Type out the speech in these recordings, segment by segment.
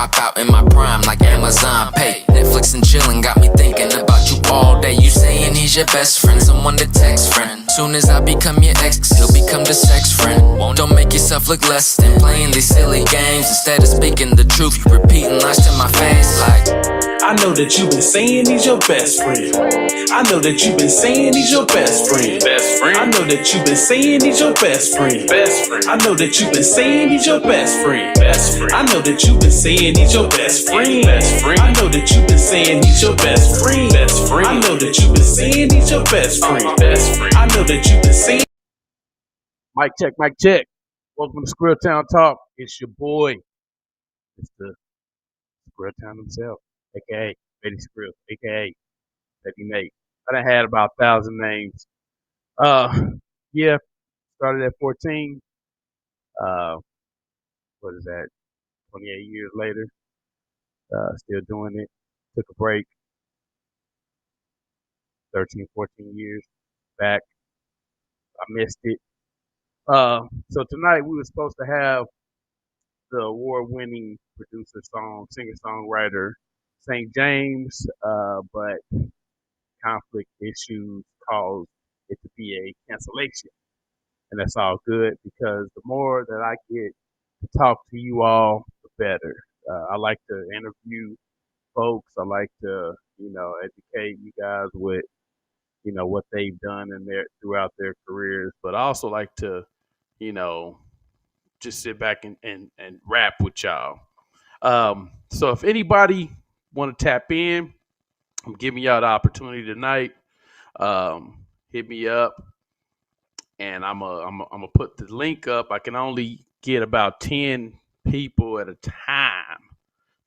Pop out in my prime like Amazon Pay. Netflix and chillin' got me thinking about you all day. You saying he's your best friend, someone to text friend. Soon as I become your ex, he'll become the sex friend. Don't make yourself look less than playing these silly games. Instead of speaking the truth, you repeating lies to my face like, I know that you've been saying he's your best friend. I know that you've been saying he's your best friend. Best friend. I know that you've been saying he's your best friend. Best friend. I know that you've been saying he's your best friend. Best friend. I know that you've been saying he's your best friend. Best friend. I know that you've been saying he's your best friend. Best friend. I know that you've been saying he's your best friend. Best friend. I know that you've been saying. Mic check, mic check. Welcome to Scrilltown Talk. It's your boy, Mr. Scrilltown himself, aka Betty Skrill, aka Betty Nate. I done had about 1,000 names. Yeah, started at 14. What is that? 28 years later, still doing it. Took a break. 13, 14 years back. I missed it. So tonight we were supposed to have the award-winning producer, singer-songwriter St. James, but conflict issues caused it to be a cancellation. And that's all good because the more that I get to talk to you all, the better. I like to interview folks. I like to, educate you guys with, what they've done throughout their careers. But I also like to, just sit back and rap with y'all. So if anybody want to tap in, I'm giving y'all the opportunity tonight. Hit me up, and I'm gonna put the link up. I can only get about 10 people at a time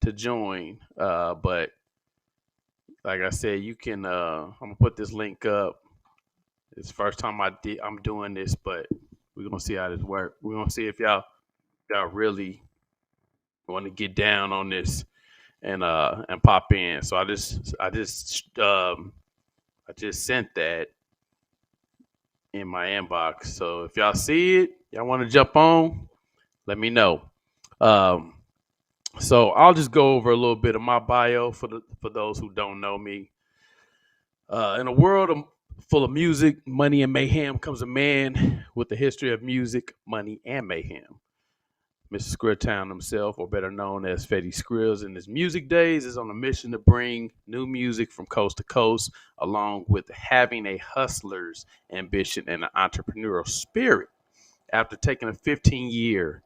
to join, but like I said, you can. I'm gonna put this link up. It's the first time I'm doing this, but we're gonna see how this works. We're gonna see if y'all really want to get down on this and pop in. So I just sent that in my inbox. So if y'all see it, y'all want to jump on, let me know. So I'll just go over a little bit of my bio for those who don't know me. In a world full of music, money, and mayhem comes a man with a history of music, money, and mayhem. Mr. Scrilltown himself, or better known as Fetty Skrills, in his music days is on a mission to bring new music from coast to coast, along with having a hustler's ambition and an entrepreneurial spirit. After taking a 15 years,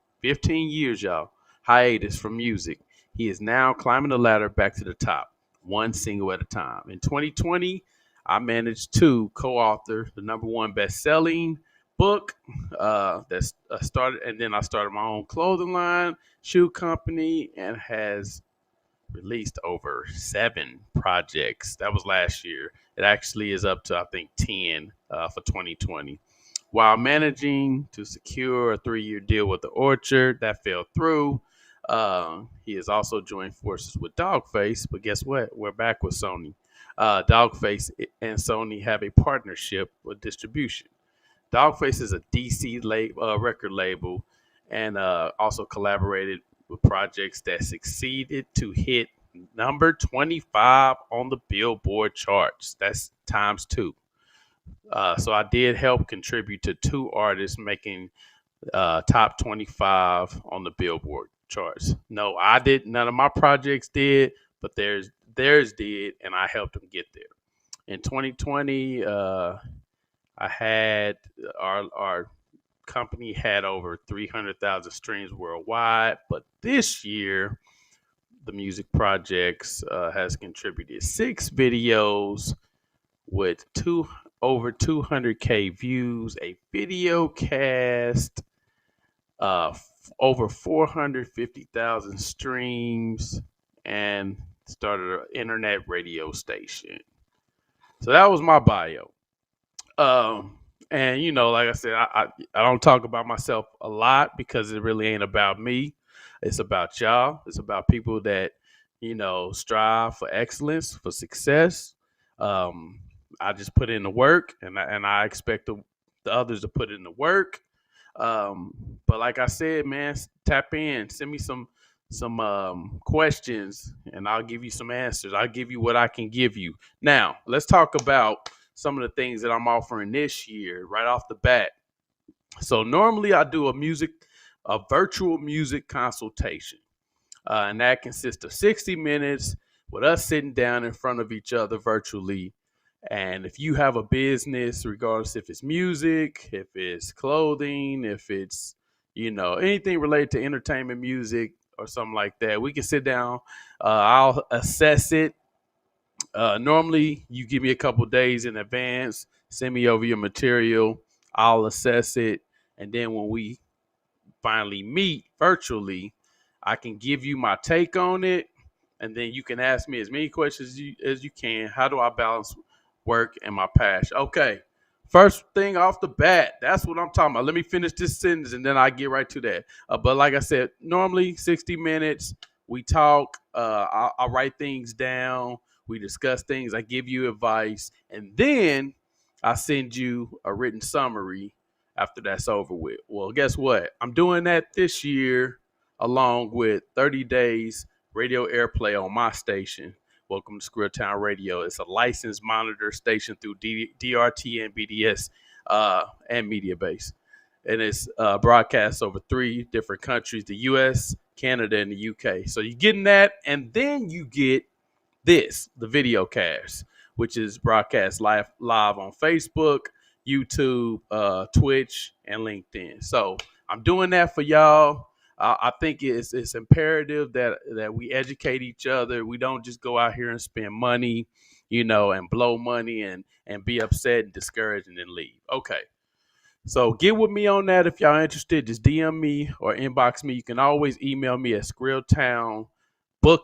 y'all, hiatus from music, he is now climbing the ladder back to the top, one single at a time. In 2020, I managed to co-author the #1 best-selling book that's started, and then I started my own clothing line, shoe company, and has released over 7 projects. That was last year. It actually is up to, I think, 10 for 2020. While managing to secure a 3-year deal with the Orchard, that fell through. He has also joined forces with Dogface, but guess what? We're back with Sony. Dogface and Sony have a partnership with distribution. Dogface is a DC record label and also collaborated with projects that succeeded to hit number 25 on the Billboard charts. That's times 2. So I did help contribute to 2 artists making top 25 on the Billboard charts. No, I did. None of my projects did, but theirs did, and I helped them get there. In 2020, I had our company had over 300,000 streams worldwide, but this year the music projects has contributed 6 videos with over 200K views, a video cast, over 450,000 streams, and started an internet radio station. So that was my bio. And like I said, I don't talk about myself a lot because it really ain't about me. It's about y'all. It's about people that, strive for excellence, for success. I just put in the work, and I expect the others to put in the work. But like I said, man, tap in, send me some questions, and I'll give you some answers. I'll give you what I can give you. Now, let's talk about some of the things that I'm offering this year right off the bat. So normally I do a virtual music consultation. And that consists of 60 minutes with us sitting down in front of each other virtually. And if you have a business, regardless if it's music, if it's clothing, if it's, anything related to entertainment, music, or something like that, we can sit down. I'll assess it. Normally, you give me a couple days in advance, send me over your material. I'll assess it. And then when we finally meet virtually, I can give you my take on it, and then you can ask me as many questions as you can. How do I balance work and my passion? Okay, first thing off the bat, that's what I'm talking about. Let me finish this sentence, and then I get right to that. But like I said, normally 60 minutes. We talk. I write things down. We discuss things. I give you advice, and then I send you a written summary after that's over with. Well, guess what? I'm doing that this year along with 30 days radio airplay on my station. Welcome to Scrilltown Radio. It's a licensed monitor station through DRT and BDS and Media Base. And it's broadcast over 3 different countries, the US, Canada, and the UK. So you're getting that, and then you get the video cast, which is broadcast live on Facebook, YouTube, Twitch, and LinkedIn. So I'm doing that for y'all. I think it's imperative that we educate each other. We don't just go out here and spend money, and blow money and be upset and discouraged and then leave. Okay. So get with me on that if y'all interested. Just DM me or inbox me. You can always email me at Scrilltown Mo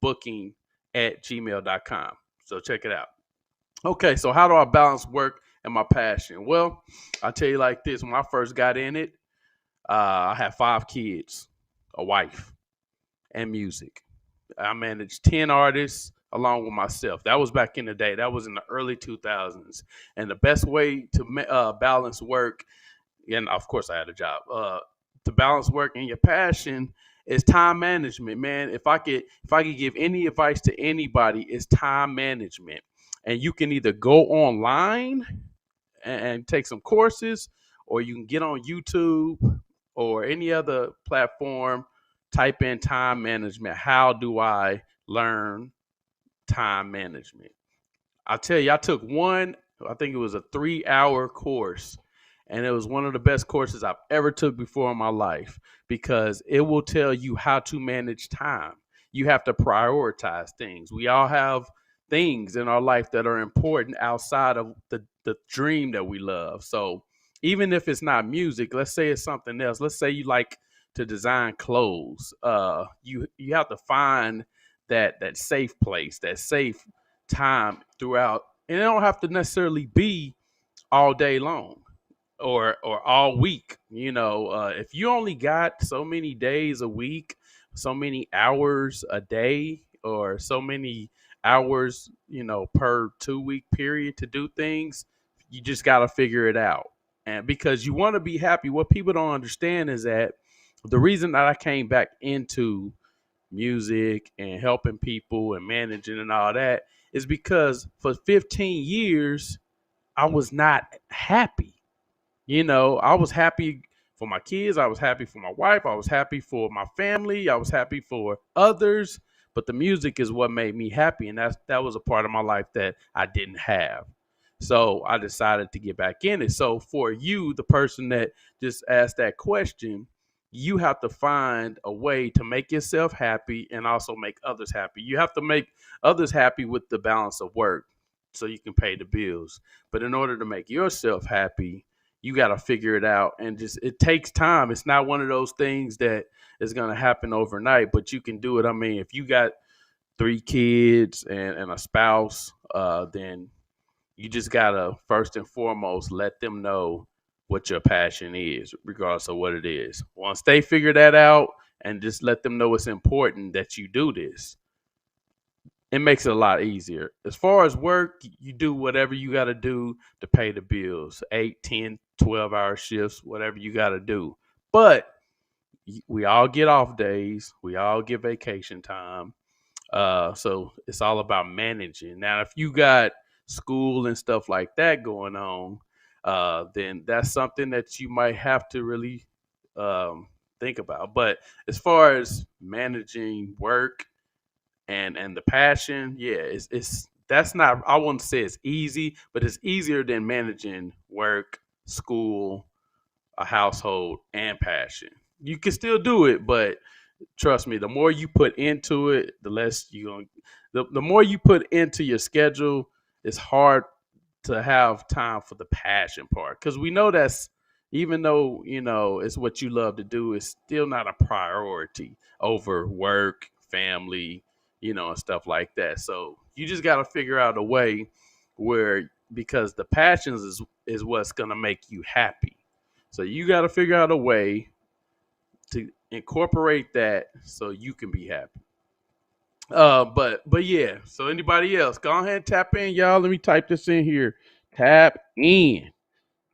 booking at gmail.com. So check it out. Okay, so how do I balance work and my passion? Well, I'll tell you like this. When I first got in it, I had 5 kids, a wife, and music. I managed 10 artists along with myself. That was back in the day. That was in the early 2000s. And the best way to balance work, and of course I had a job, to balance work and your passion is time management, man. If I could give any advice to anybody, it's time management. And you can either go online and take some courses, or you can get on YouTube or any other platform, type in time management. How do I learn time management? I'll tell you, I took one, I think it was a 3-hour course, and it was one of the best courses I've ever took before in my life, because it will tell you how to manage time. You have to prioritize things. We all have things in our life that are important outside of the dream that we love. So even if it's not music, let's say it's something else. Let's say you like to design clothes. You have to find that safe place, that safe time throughout. And it don't have to necessarily be all day long or all week. If you only got so many days a week, so many hours a day, or so many hours, per 2-week period to do things, you just got to figure it out. And because you want to be happy, what people don't understand is that the reason that I came back into music and helping people and managing and all that is because for 15 years, I was not happy. I was happy for my kids. I was happy for my wife. I was happy for my family. I was happy for others. But the music is what made me happy. And that was a part of my life that I didn't have. So I decided to get back in it. So for you, the person that just asked that question, you have to find a way to make yourself happy and also make others happy. You have to make others happy with the balance of work so you can pay the bills. But in order to make yourself happy, you got to figure it out. And it takes time. It's not one of those things that is going to happen overnight, but you can do it. I mean, if you got 3 kids and a spouse, then you just got to first and foremost let them know what your passion is, regardless of what it is. Once they figure that out, and just let them know it's important that you do this, it makes it a lot easier. As far as work, you do whatever you got to do to pay the bills, 8, 10, 12-hour shifts, whatever you got to do. But We all get off days. We all get vacation time. So it's all about managing. Now, if you got school and stuff like that going on, then that's something that you might have to really um, think about. But as far as managing work and the passion, yeah, it's that's not. I wouldn't say it's easy, but it's easier than managing work, school, a household, and passion. You can still do it, but trust me, the more you put into it, the less you going the more you put into your schedule, it's hard to have time for the passion part. Cause we know that's even though, it's what you love to do, it's still not a priority over work, family, and stuff like that. So you just gotta figure out a way where because the passions is what's gonna make you happy. So you gotta figure out a way to incorporate that so you can be happy. But yeah. So anybody else, go ahead and tap in, y'all. Let me type this in here. Tap in.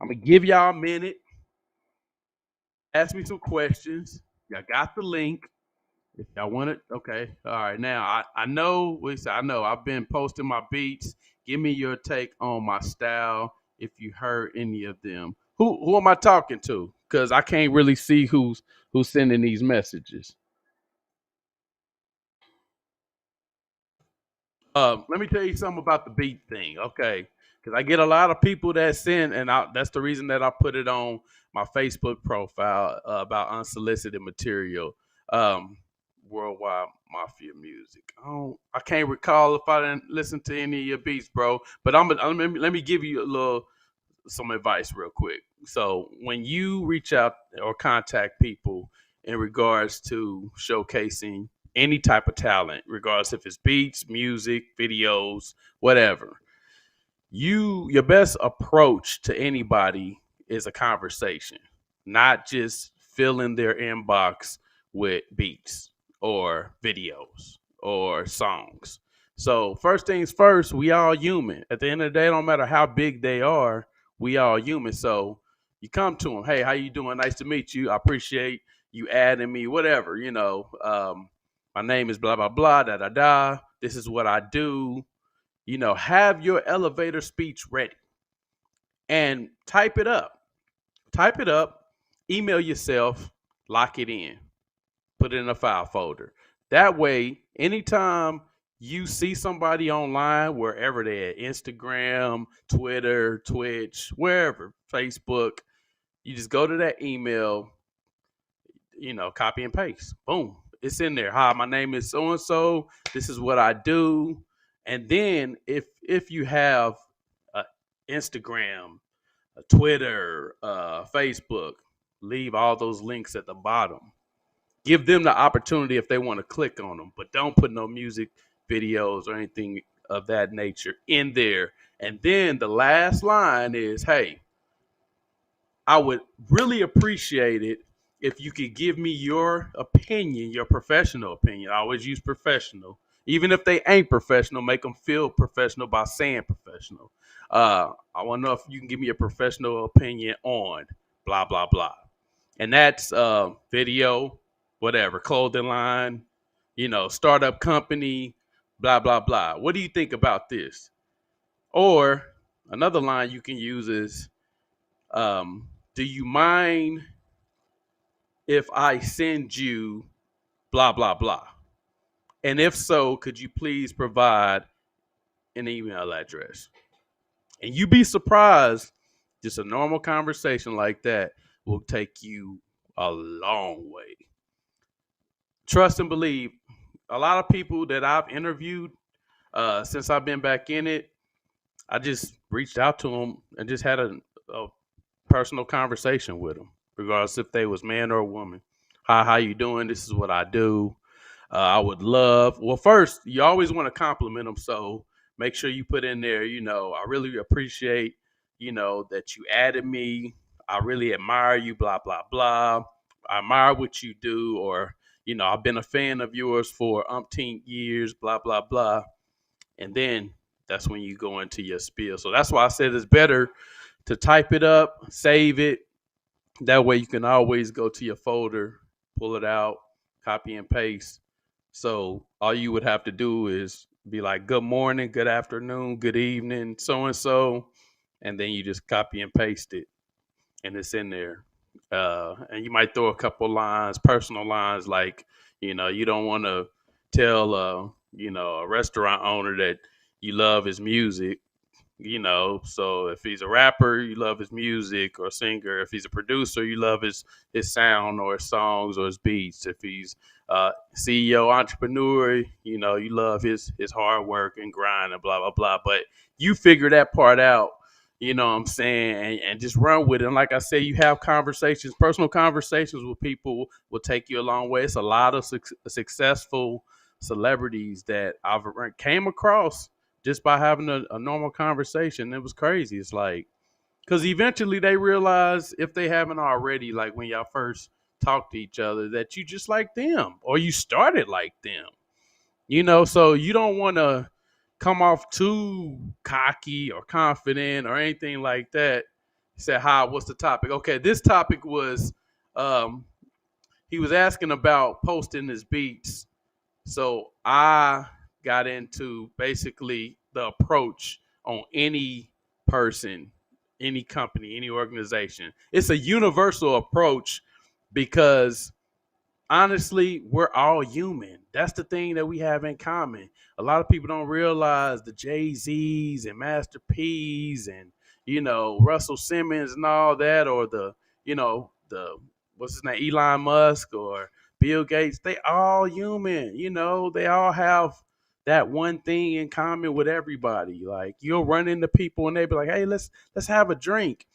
I'm gonna give y'all a minute. Ask me some questions. Y'all got the link. If y'all want it, okay. All right. Now I know. I know. I've been posting my beats. Give me your take on my style. If you heard any of them, who am I talking to? Because I can't really see who's sending these messages. Let me tell you something about the beat thing, okay? Because I get a lot of people that send, and that's the reason that I put it on my Facebook profile about unsolicited material, um, worldwide mafia music. I can't recall if I didn't listen to any of your beats, bro. But let me give you a little some advice real quick. So when you reach out or contact people in regards to showcasing any type of talent, regardless if it's beats, music, videos, whatever, your best approach to anybody is a conversation, not just filling their inbox with beats or videos or songs. So first things first, we all human. At the end of the day, no matter how big they are, we all human. So you come to them, hey, how you doing? Nice to meet you. I appreciate you adding me, whatever, my name is blah blah blah da da da. This is what I do. Have your elevator speech ready and type it up. Type it up, email yourself, lock it in, put it in a file folder. That way, anytime you see somebody online, wherever they're at, Instagram, Twitter, Twitch, wherever, Facebook, you just go to that email, copy and paste. Boom. It's in there. Hi, my name is so and so. This is what I do. And then if you have Instagram, Twitter, Facebook, leave all those links at the bottom. Give them the opportunity if they want to click on them, but don't put no music videos or anything of that nature in there. And then the last line is, hey, I would really appreciate it if you could give me your opinion, your professional opinion. I always use professional. Even if they ain't professional, make them feel professional by saying professional. I want to know if you can give me a professional opinion on blah, blah, blah. And that's video, whatever, clothing line, startup company, blah, blah, blah. What do you think about this? Or another line you can use is, do you mind if I send you blah, blah, blah? And if so, could you please provide an email address? And you'd be surprised, just a normal conversation like that will take you a long way. Trust and believe. A lot of people that I've interviewed since I've been back in it, I just reached out to them and just had a personal conversation with them, regardless if they was man or woman. Hi, how you doing? This is what I do. I would love. Well, first, you always want to compliment them, so make sure you put in there. I really appreciate, that you added me. I really admire you. Blah blah blah. I admire what you do, or I've been a fan of yours for umpteen years. Blah blah blah. And then that's when you go into your spiel. So that's why I said it's better to type it up, save it. That way you can always go to your folder pull it out, copy and paste. So all you would have to do is be like, good morning, good afternoon, good evening, so and so. And then you just copy and paste it and it's in there. And you might throw a couple lines, personal lines, like, you don't want to tell, a restaurant owner that you love his music. So if he's a rapper, you love his music, or singer. If he's a producer, you love his sound or his songs or his beats. If he's CEO, entrepreneur, you love his hard work and grind and blah blah blah. But you figure that part out, you know what I'm saying, and just run with it. And like I say, you have conversations, personal conversations with people will take you a long way. It's a lot of successful celebrities that I've came across just by having a normal conversation. It was crazy. It's like, because eventually they realize, if they haven't already, like when y'all first talk to each other, that you just like them or you started like them. So you don't want to come off too cocky or confident or anything like that. He said, hi, what's the topic? Okay, this topic was, he was asking about posting his beats. So I got into basically the approach on any person, any company, any organization. It's a universal approach because honestly, we're all human. That's the thing that we have in common. A lot of people don't realize the Jay-Z's and Master P's and, Russell Simmons and all that, or the what's his name, Elon Musk or Bill Gates. They all human. They all have that one thing in common with everybody. Like, you'll run into people and they be like, "Hey, let's have a drink."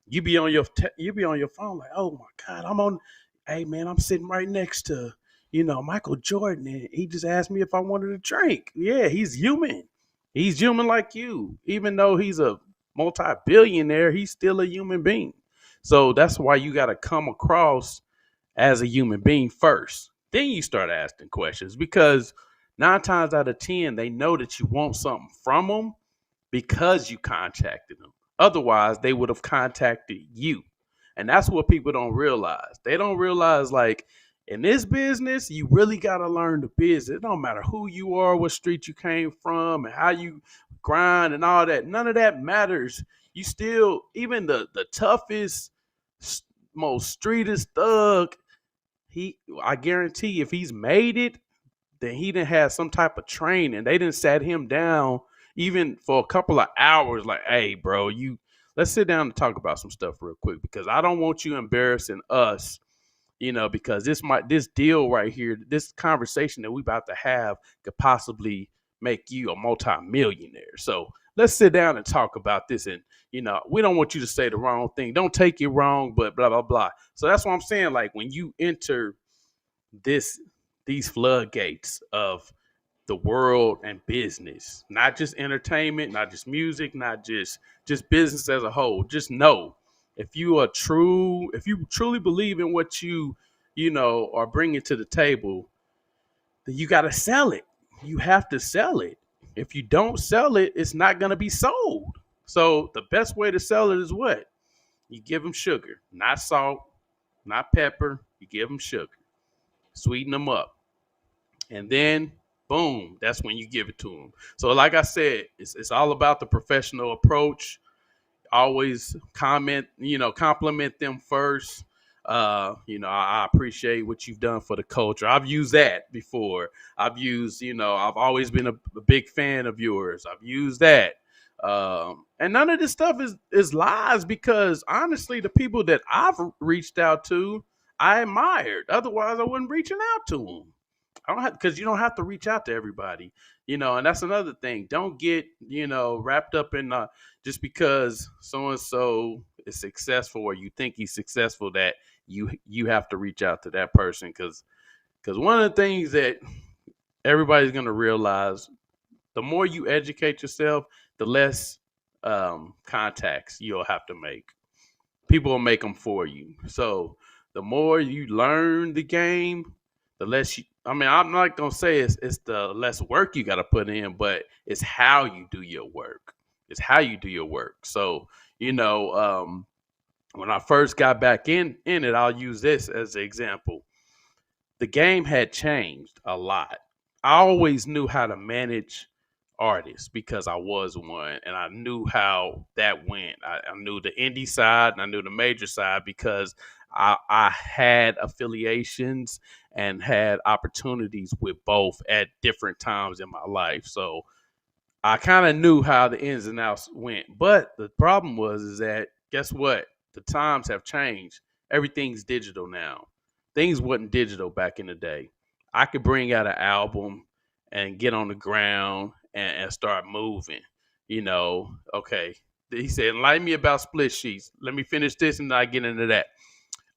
You be on your phone like, "Oh my God, I'm on. Hey man, I'm sitting right next to, Michael Jordan, and he just asked me if I wanted a drink." Yeah, he's human. He's human like you. Even though he's a multi-billionaire, he's still a human being. So that's why you got to come across as a human being first. Then you start asking questions, because 9 times out of 10, they know that you want something from them because you contacted them. Otherwise, they would have contacted you. And that's what people don't realize. They don't realize, like, in this business, you really got to learn the business. It don't matter who you are, what street you came from, and how you grind and all that. None of that matters. You still, even the toughest, most streetest thug, I guarantee if he's made it, then he didn't have some type of training. They didn't sat him down even for a couple of hours, like, "Hey, bro, let's sit down and talk about some stuff real quick, because I don't want you embarrassing us, because this deal right here, this conversation that we about to have could possibly make you a multi-millionaire. So let's sit down and talk about this. And, we don't want you to say the wrong thing. Don't take it wrong, but blah, blah, blah." So that's what I'm saying. Like, when you enter these floodgates of the world and business, not just entertainment, not just music, not just business as a whole, just know, if you truly believe in what are bringing to the table, then you got to sell it. You have to sell it. If you don't sell it, it's not going to be sold. So the best way to sell it is what? You give them sugar, not salt, not pepper. You give them sugar, sweeten them up, and then boom, that's when you give it to them. So like I said, it's all about the professional approach. Always compliment them first. I appreciate what you've done for the culture. I've used that before. I've always been a big fan of yours. I've used that. And none of this stuff is lies, because honestly, the people that I've reached out to, I admired. Otherwise, I wouldn't reaching out to them. I don't have, because you don't have to reach out to everybody, and that's another thing. Don't get, wrapped up in just because so and so is successful, or you think he's successful, that you have to reach out to that person, because one of the things that everybody's going to realize, the more you educate yourself, the less contacts you'll have to make. People will make them for you. So the more you learn the game, the less I'm not going to say it's the less work you got to put in, but it's how you do your work. It's how you do your work. So, when I first got back in it, I'll use this as an example. the game had changed a lot. I always knew how to manage artists because I was one, and I knew how that went. I knew the indie side and I knew the major side because I had affiliations and had opportunities with both at different times in my life. So I kind of knew how the ins and outs went. But the problem was is that guess what? The times have changed. Everything's digital now. Things wasn't digital back in the day. I could bring out an album and get on the ground and start moving. Okay. He said, enlighten me about split sheets. Let me finish this and then I get into that.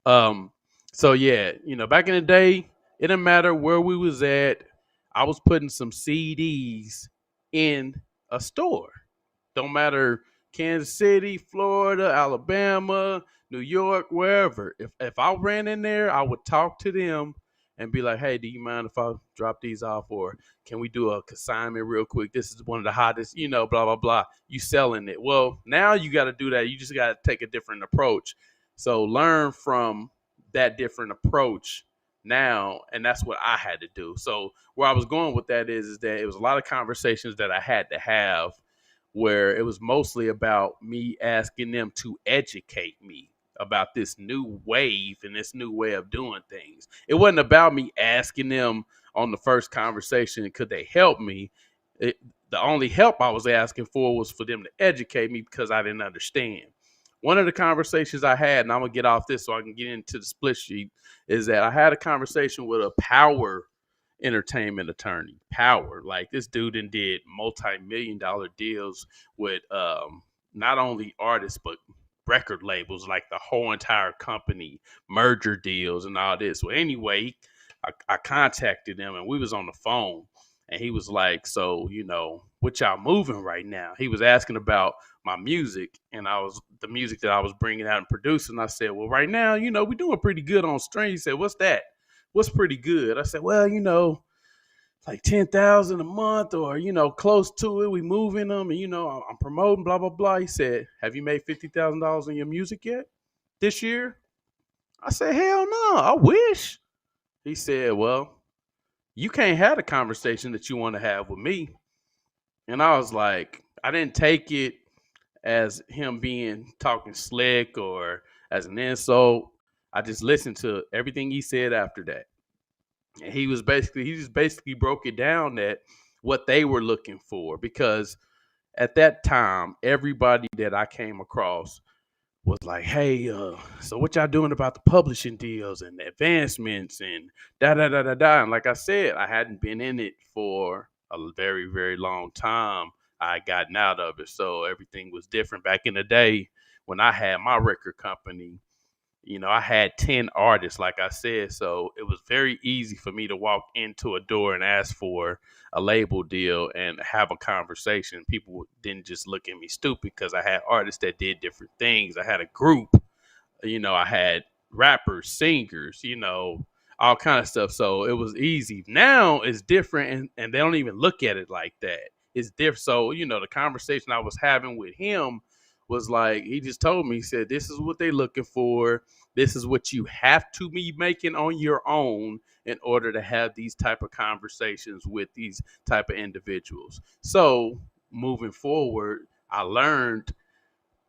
Um, so yeah, back in the day, it didn't matter where we was at. I was putting some CDs in a store. Don't matter Kansas City, Florida, Alabama, New York, wherever. If I ran in there, I would talk to them and be like, "Hey, do you mind if I drop these off, or can we do a consignment real quick? This is one of the hottest, blah blah blah." You selling it? Well, now you got to do that. You just got to take a different approach. So learn from that different approach now, and that's what I had to do. So where I was going with that is that it was a lot of conversations that I had to have where it was mostly about me asking them to educate me about this new wave and this new way of doing things. It wasn't about me asking them on the first conversation, could they help me? The only help I was asking for was for them to educate me because I didn't understand. One of the conversations I had, and I'm going to get off this so I can get into the split sheet, is that I had a conversation with a power entertainment attorney. Power. Like this dude did multi-million-dollar deals with not only artists but record labels, like the whole entire company, merger deals and all this. Well, anyway, I contacted him and we was on the phone and he was like, so, what y'all moving right now? He was asking about my music and the music that I was bringing out and producing. I said, well, right now, we're doing pretty good on stream. He said, what's that? What's pretty good? I said, well, like 10,000 a month or, close to it. We moving them and, I'm promoting, blah, blah, blah. He said, have you made $50,000 in your music yet this year? I said, hell no, I wish. He said, well, you can't have the conversation that you want to have with me. And I was like, I didn't take it as him being talking slick or as an insult. I just listened to everything he said after that. And he just basically broke it down that what they were looking for, because at that time, everybody that I came across was like, hey, so what y'all doing about the publishing deals and the advancements and da da da da da. And like I said, I hadn't been in it for a very, very long time. I had gotten out of it. So everything was different back in the day when I had my record company. I had 10 artists, like I said, so it was very easy for me to walk into a door and ask for a label deal and have a conversation. People didn't just look at me stupid because I had artists that did different things. I had a group, I had rappers, singers, all kind of stuff. So it was easy. Now it's different, and they don't even look at it like that. It's different. So, the conversation I was having with him was like, he just told me, he said, this is what they're looking for. This is what you have to be making on your own in order to have these type of conversations with these type of individuals. So moving forward, I learned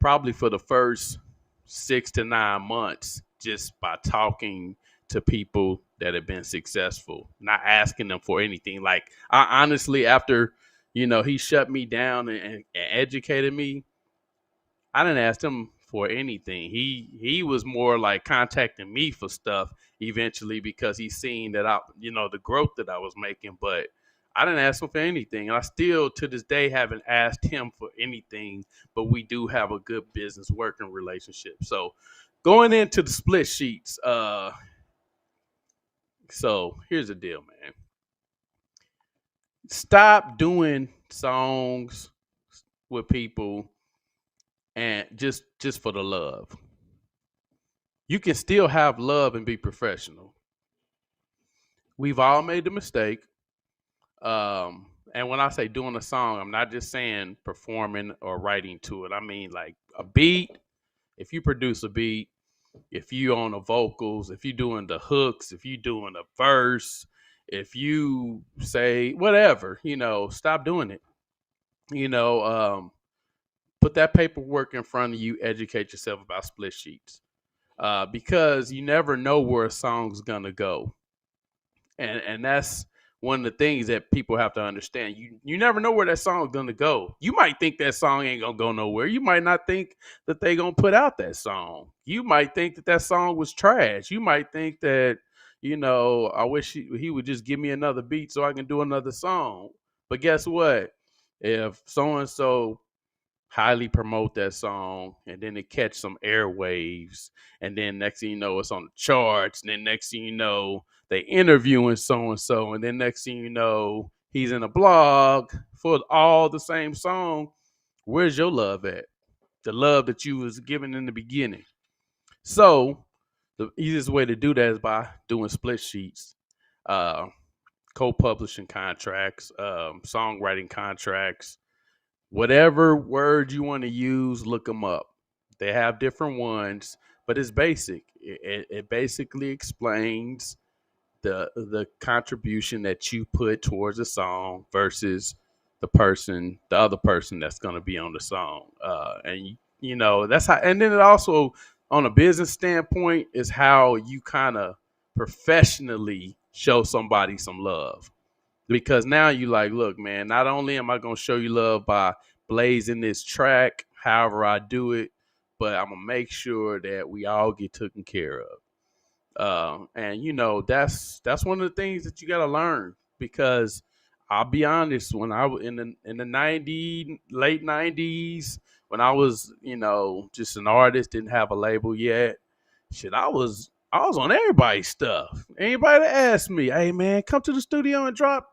probably for the first 6 to 9 months just by talking to people that have been successful, not asking them for anything. Like I honestly, after he shut me down and educated me, I didn't ask him for anything. He was more like contacting me for stuff eventually because he seen that the growth that I was making, but I didn't ask him for anything. And I still to this day haven't asked him for anything, but we do have a good business working relationship. So going into the split sheets, so here's the deal, man. Stop doing songs with people and just for the love. You can still have love and be professional. We've all made the mistake. And when I say doing a song, I'm not just saying performing or writing to it. I mean like a beat. If you produce a beat, if you on the vocals, if you doing the hooks, if you doing a verse, if you say whatever, stop doing it. You know, put that paperwork in front of you, educate yourself about split sheets. Because you never know where a song's gonna go. And that's one of the things that people have to understand. You never know where that song's gonna go. You might think that song ain't gonna go nowhere. You might not think that they gonna put out that song. You might think that that song was trash. You might think that I wish he would just give me another beat so I can do another song. But guess what? If so and so highly promote that song and then it catch some airwaves, and then next thing you know it's on the charts, and then next thing you know they interviewing so and so, and then next thing you know he's in a blog for all the same song. Where's your love at? The love that you was given in the beginning. So the easiest way to do that is by doing split sheets, uh co-publishing contracts, songwriting contracts. Whatever word you want to use, look them up. They have different ones, but it's basic. It basically explains the contribution that you put towards a song versus the other person that's going to be on the song. And that's how. And then it also, on a business standpoint, is how you kind of professionally show somebody some love, because now you like, look, man, not only am I going to show you love by blazing this track, however I do it, but I'm going to make sure that we all get taken care of. And that's one of the things that you got to learn, because I'll be honest, when I was in the late 90s, when I was, just an artist, didn't have a label yet, shit, I was on everybody's stuff. Anybody that asked me, hey man, come to the studio and drop,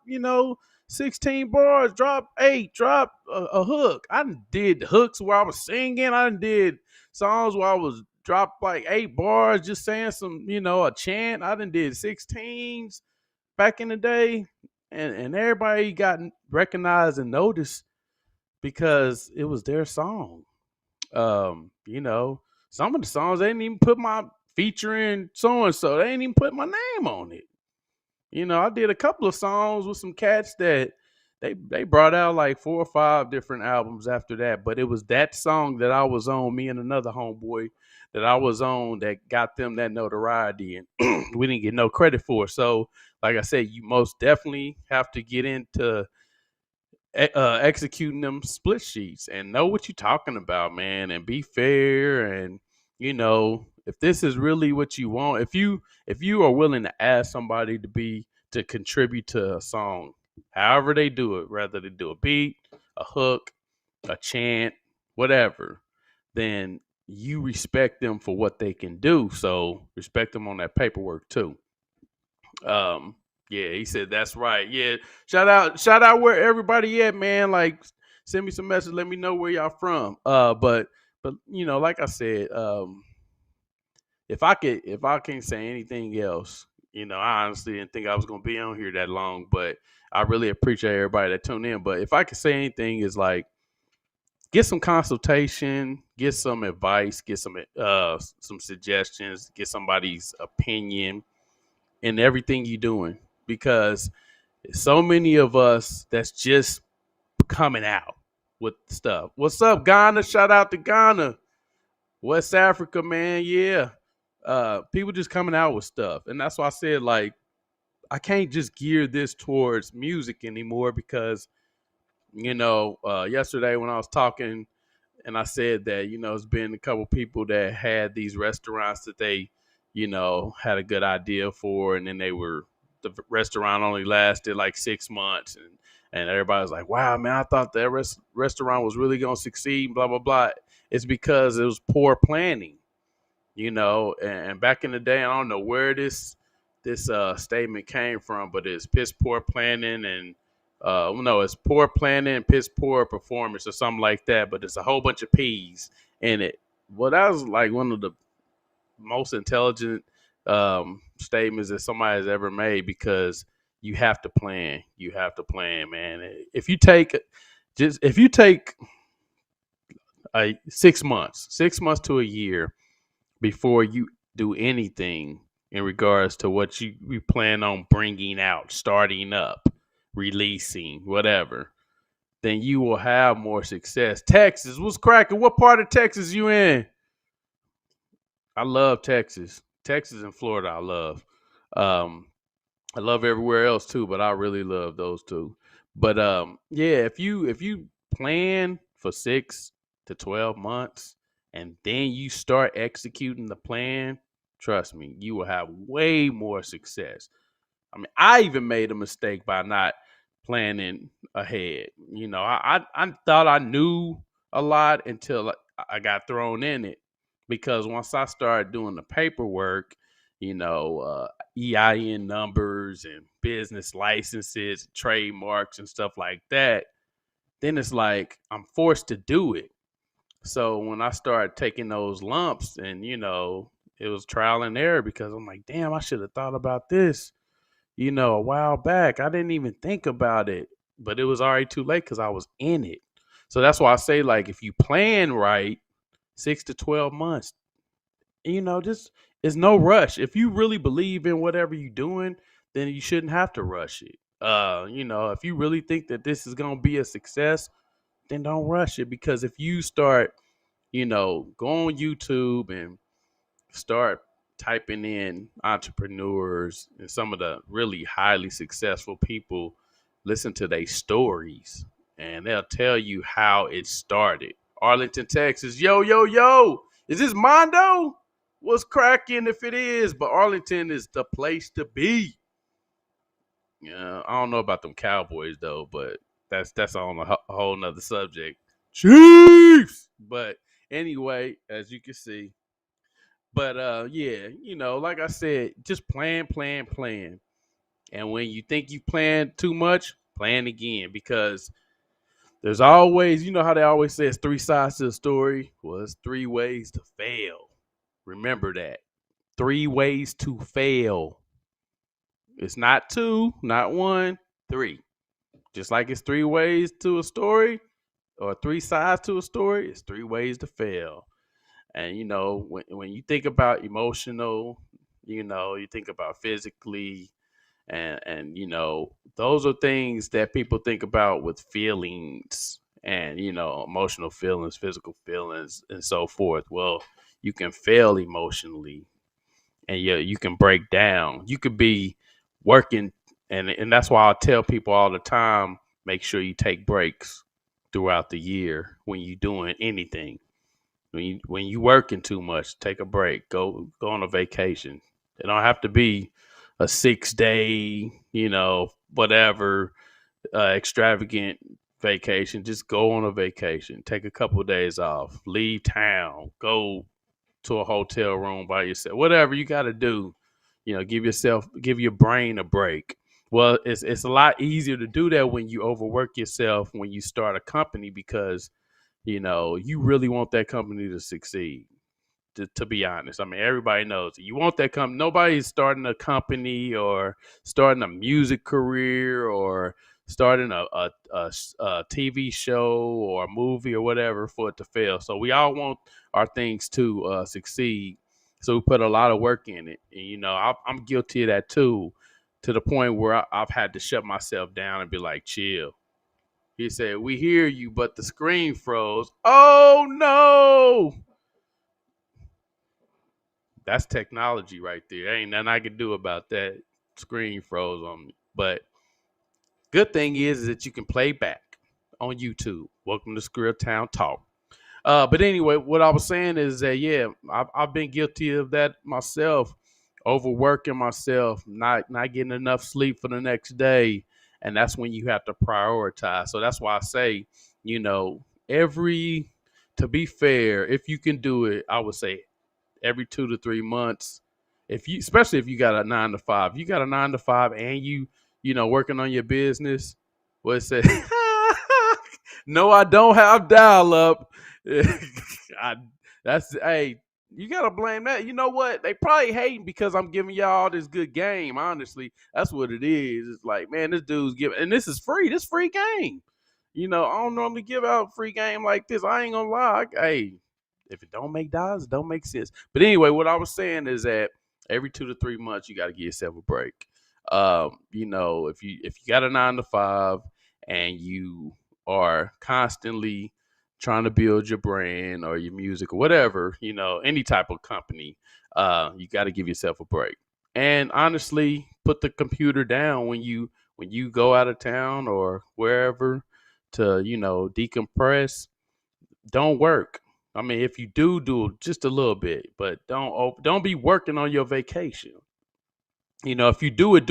16 bars, drop 8, drop a hook. I done did hooks where I was singing. I done did songs where I was dropped like 8 bars, just saying some, a chant. I done did 16s back in the day. And everybody got recognized and noticed because it was their song. Some of the songs they didn't even put my featuring so and so. They didn't even put my name on it. I did a couple of songs with some cats that they brought out like 4 or 5 different albums after that. But it was that song that I was on, me and another homeboy that I was on, that got them that notoriety, and we didn't get no credit for it. So, like I said, you most definitely have to get into executing them split sheets and know what you're talking about, man, and be fair. And if this is really what you want, if you are willing to ask somebody to contribute to a song, however they do it, whether they do a beat, a hook, a chant, whatever, then you respect them for what they can do. So respect them on that paperwork too. Yeah, he said that's right. Yeah, shout out where everybody at, man. Like, send me some message, let me know where y'all from. But like I said, if I can't say anything else, I honestly didn't think I was gonna be on here that long, but I really appreciate everybody that tuned in. But if I could say anything, is like, get some consultation, get some advice, get some suggestions, get somebody's opinion in everything you're doing, because so many of us that's just coming out with stuff. What's up, Ghana? Shout out to Ghana, West Africa, man. Yeah, people just coming out with stuff, and that's why I said, like, I can't just gear this towards music anymore, because yesterday when I was talking and I said that, it's been a couple people that had these restaurants that they, had a good idea for, and then the restaurant only lasted like 6 months, and everybody was like, wow, man, I thought that restaurant was really going to succeed, blah, blah, blah. It's because it was poor planning, and back in the day, I don't know where this statement came from, but it's piss poor planning and no, it's poor planning, piss poor performance, or something like that. But it's a whole bunch of P's in it. Well, that was like one of the most intelligent statements that somebody has ever made, because you have to plan. You have to plan, man. If you take 6 months to a year, before you do anything in regards to what you plan on bringing out, starting up, releasing, whatever, then you will have more success. Texas, what's cracking? What part of Texas you in? I love Texas. Texas and Florida, I love. Um, I love everywhere else too, but I really love those two. But yeah, if you plan for 6 to 12 months and then you start executing the plan, trust me, you will have way more success. I mean, I even made a mistake by not planning ahead. I thought I knew a lot until I got thrown in it, because once I started doing the paperwork, EIN numbers and business licenses, trademarks, and stuff like that, then it's like I'm forced to do it. So when I started taking those lumps, and it was trial and error, because I'm like, damn, I should have thought about this a while back. I didn't even think about it, but it was already too late because I was in it. So that's why I say, like, if you plan right, 6 to 12 months, just it's no rush. If you really believe in whatever you're doing, then you shouldn't have to rush it. If you really think that this is gonna be a success, then don't rush it, because if you start, go on YouTube and start typing in entrepreneurs and some of the really highly successful people, listen to their stories, and they'll tell you how it started. Arlington, Texas. Yo, yo, yo. Is this Mondo? What's cracking if it is? But Arlington is the place to be. Yeah, I don't know about them Cowboys though, but that's on a whole nother subject. Chiefs. But anyway, as you can see, but yeah, like I said, just plan, plan, plan. And when you think you plan too much, plan again, because there's always, how they always say, it's three sides to the story. Well, it's three ways to fail. Remember that. 3 ways to fail. It's not two, not one, three. Just like it's 3 ways to a story, or 3 sides to a story, it's 3 ways to fail. And when you think about emotional, you think about physically, and those are things that people think about with feelings, and emotional feelings, physical feelings, and so forth. Well, you can fail emotionally, and you can break down. You could be working, and that's why I tell people all the time, make sure you take breaks throughout the year when you're doing anything. When you working too much, take a break. Go on a vacation. It don't have to be a 6 day, whatever, extravagant vacation. Just go on a vacation. Take a couple of days off. Leave town. Go to a hotel room by yourself. Whatever you got to do, give your brain a break. Well, it's a lot easier to do that when you overwork yourself when you start a company, because you really want that company to succeed. To be honest, I mean, everybody knows it. You want that company. Nobody's starting a company or starting a music career or starting a TV show or a movie or whatever for it to fail. So we all want our things to succeed. So we put a lot of work in it. And, I'm guilty of that too, to the point where I've had to shut myself down and be like, chill. He said, "We hear you, but the screen froze." Oh no! That's technology right there. Ain't nothing I can do about that. Screen froze on me. But good thing is that you can play back on YouTube. Welcome to Scrilltown Talk. But anyway, what I was saying is that, yeah, I've been guilty of that myself, overworking myself, not getting enough sleep for the next day, and that's when you have to prioritize. So that's why I say, every to be fair, if you can do it, I would say every 2 to 3 months. Especially if you got a 9 to 5, you got a 9 to 5, and working on your business. What it said? No, I don't have dial up. Hey, you gotta blame that. You know what? They probably hating because I'm giving y'all all this good game. Honestly, that's what it is. It's like, man, this dude's giving, and this is free. This free game. I don't normally give out free game like this. I ain't gonna lie. Hey, If it don't make dollars, it don't make sense. But anyway, what I was saying is that every 2 to 3 months, you got to give yourself a break. If you got a 9 to 5 and you are constantly trying to build your brand or your music or whatever, any type of company, you got to give yourself a break. And honestly, put the computer down when you go out of town or wherever to, decompress. Don't work. I mean, if you do just a little bit, but don't be working on your vacation. If you do it,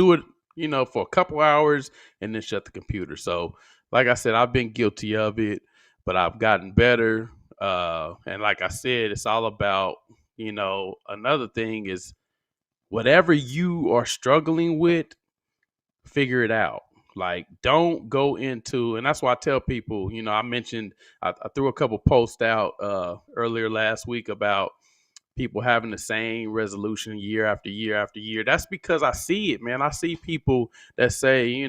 for a couple hours and then shut the computer. So, like I said, I've been guilty of it, but I've gotten better. And like I said, it's all about, another thing is whatever you are struggling with, figure it out. Like, don't go into, and that's why I tell people, I mentioned, I threw a couple posts out earlier last week about people having the same resolution year after year after year. That's because I see it, man. I see people that say,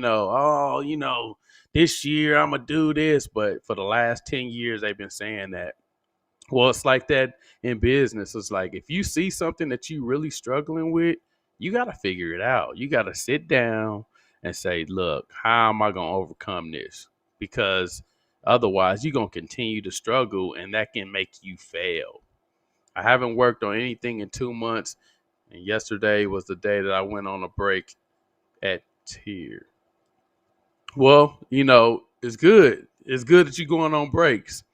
this year I'm going to do this. But for the last 10 years, they've been saying that. Well, it's like that in business. It's like if you see something that you really struggling with, you got to figure it out. You got to sit down and say, look, how am I going to overcome this? Because otherwise, you're going to continue to struggle and that can make you fail. I haven't worked on anything in 2 months. And yesterday was the day that I went on a break at tier. Well, it's good. It's good that you're going on breaks.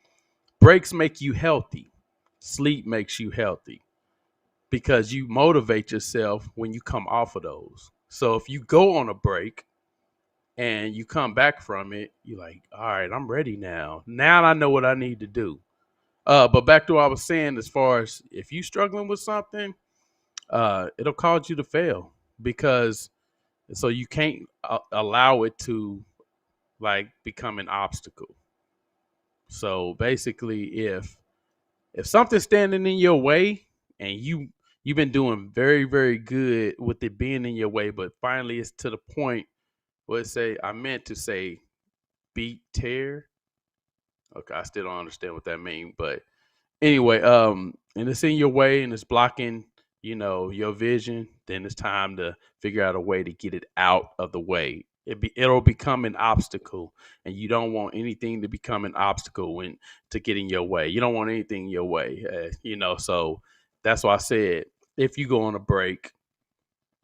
Breaks make you healthy. Sleep makes you healthy because you motivate yourself when you come off of those. So if you go on a break and you come back from it, you're like, all right, I'm ready now. Now I know what I need to do. But back to what I was saying, as far as if you're struggling with something, it'll cause you to fail because so you can't allow it to like become an obstacle. So basically, if something's standing in your way and you've been doing very, very good with it being in your way, but finally it's to the point where I meant to say beat tear. Okay, I still don't understand what that means, but anyway, and it's in your way and it's blocking, your vision, then it's time to figure out a way to get it out of the way. It'll become an obstacle, and you don't want anything to become an obstacle when to get in your way. You don't want anything in your way, So that's why I said if you go on a break,